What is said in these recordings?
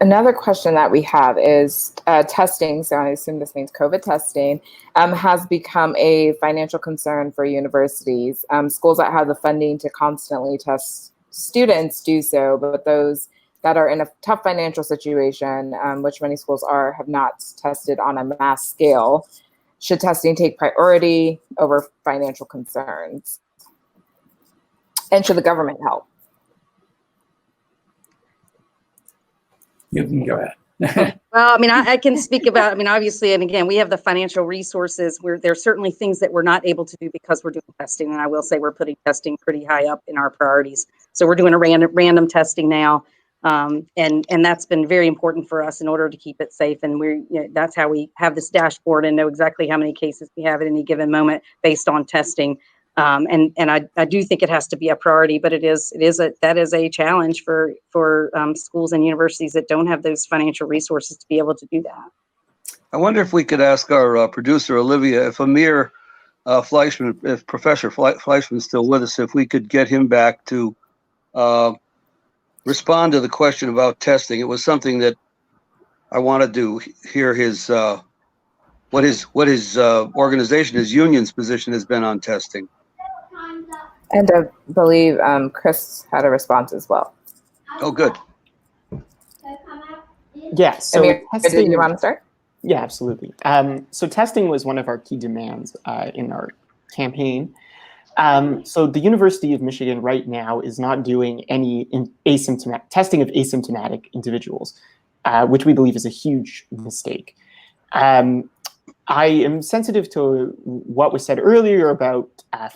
Another question that we have is testing. So I assume this means COVID testing has become a financial concern for universities. Schools that have the funding to constantly test students do so, but those that are in a tough financial situation, which many schools are, have not tested on a mass scale. Should testing take priority over financial concerns? And should the government help? You can go ahead. Well, I mean, I can speak about, I mean, obviously, and again, we have the financial resources where there's certainly things that we're not able to do because we're doing testing. And I will say we're putting testing pretty high up in our priorities. So we're doing a random testing now. And that's been very important for us in order to keep it safe. And that's how we have this dashboard and know exactly how many cases we have at any given moment based on testing. And I do think it has to be a priority, but that is a challenge for schools and universities that don't have those financial resources to be able to do that. I wonder if we could ask our producer Olivia if Amir Fleischmann, if Professor Fleischmann is still with us, if we could get him back to respond to the question about testing. It was something that I wanted to hear his what his organization, his union's position has been on testing. And I believe Chris had a response as well. Oh, good. Yeah. So Amir, testing, do you want to start? Yeah, absolutely. So testing was one of our key demands in our campaign. So the University of Michigan right now is not doing any asymptomatic testing of asymptomatic individuals, which we believe is a huge mistake. I am sensitive to what was said earlier about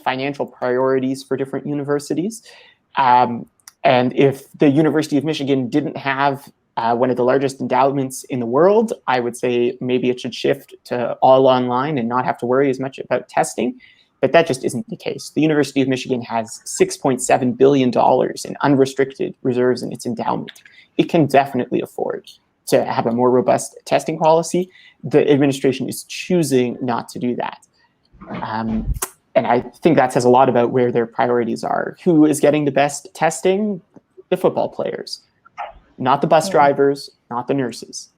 financial priorities for different universities. And if the University of Michigan didn't have one of the largest endowments in the world, I would say maybe it should shift to all online and not have to worry as much about testing. But that just isn't the case. The University of Michigan has $6.7 billion in unrestricted reserves in its endowment. It can definitely afford to have a more robust testing policy. The administration is choosing not to do that. And I think that says a lot about where their priorities are. Who is getting the best testing? The football players, not the bus drivers, not the nurses.